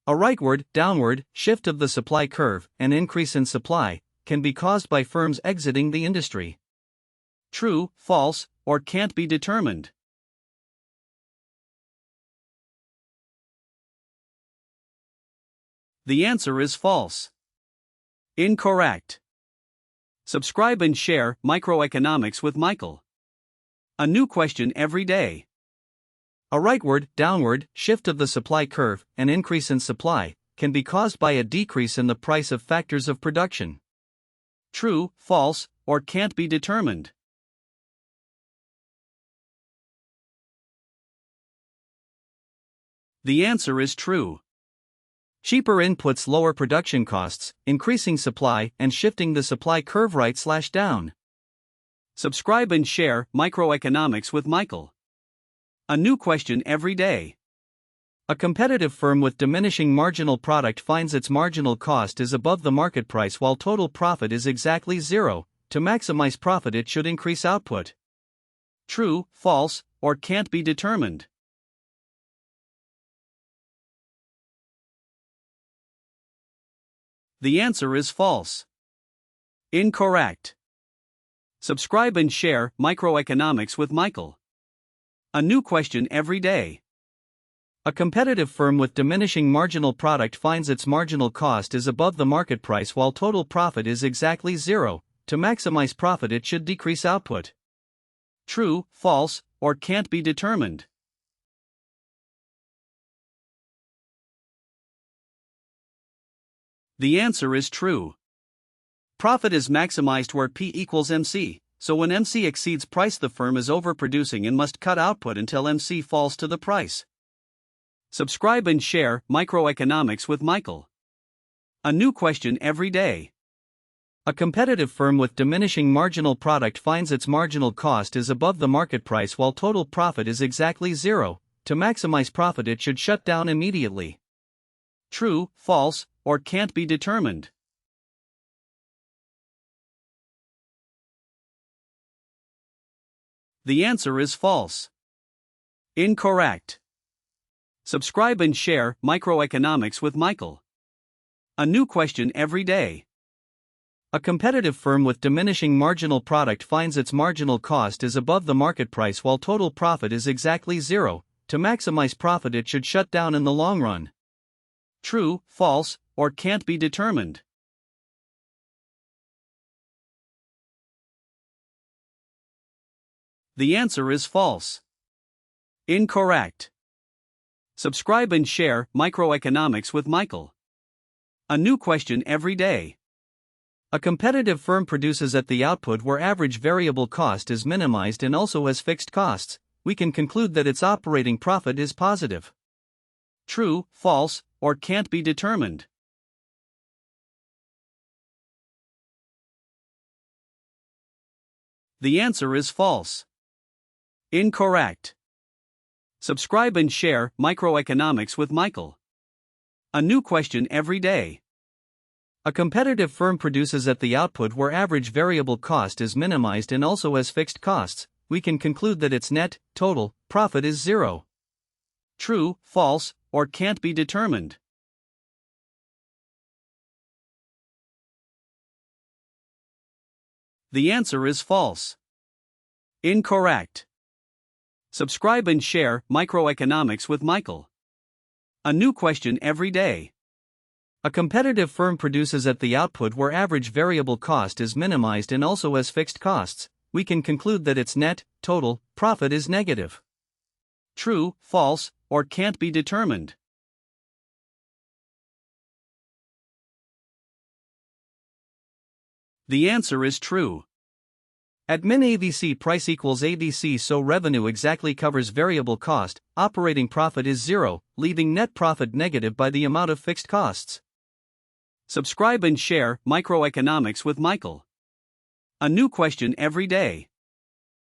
A rightward, downward shift of the supply curve, an increase in supply, can be caused by firms exiting the industry. True, false, or can't be determined. The answer is false. Incorrect. Subscribe and share Microeconomics with Michael. A new question every day. A rightward, downward shift of the supply curve, an increase in supply, can be caused by a decrease in the price of factors of production. True, false, or can't be determined. The answer is true. Cheaper inputs lower production costs, increasing supply and shifting the supply curve right/down. Subscribe and share Microeconomics with Michael. A new question every day. A competitive firm with diminishing marginal product finds its marginal cost is above the market price while total profit is exactly zero. To maximize profit, it should increase output. True, false, or can't be determined. The answer is false. Incorrect. Subscribe and share Microeconomics with Michael. A new question every day. A competitive firm with diminishing marginal product finds its marginal cost is above the market price while total profit is exactly zero. To maximize profit, it should decrease output. True, false, or can't be determined. The answer is true. Profit is maximized where P equals MC, so when MC exceeds price, the firm is overproducing and must cut output until MC falls to the price. Subscribe and share Microeconomics with Michael. A new question every day. A competitive firm with diminishing marginal product finds its marginal cost is above the market price while total profit is exactly zero. To maximize profit, it should shut down immediately. True, false, or can't be determined. The answer is false. Incorrect. Subscribe and share Microeconomics with Michael. A new question every day. A competitive firm with diminishing marginal product finds its marginal cost is above the market price while total profit is exactly zero. To maximize profit, it should shut down in the long run. True, false, or can't be determined. The answer is false. Incorrect. Subscribe and share Microeconomics with Michael. A new question every day. A competitive firm produces at the output where average variable cost is minimized and also has fixed costs. We can conclude that its operating profit is positive. True, false, or can't be determined. The answer is false. Incorrect. Subscribe and share Microeconomics with Michael. A new question every day. A competitive firm produces at the output where average variable cost is minimized and also has fixed costs. We can conclude that its net, total, profit is zero. True, false, or can't be determined. The answer is false. Incorrect. Subscribe and share Microeconomics with Michael. A new question every day. A competitive firm produces at the output where average variable cost is minimized and also has fixed costs. We can conclude that its net, total, profit is negative. True, false, or can't be determined. The answer is true. At min AVC price equals AVC, so revenue exactly covers variable cost, operating profit is zero, leaving net profit negative by the amount of fixed costs. Subscribe and share Microeconomics with Michael. A new question every day.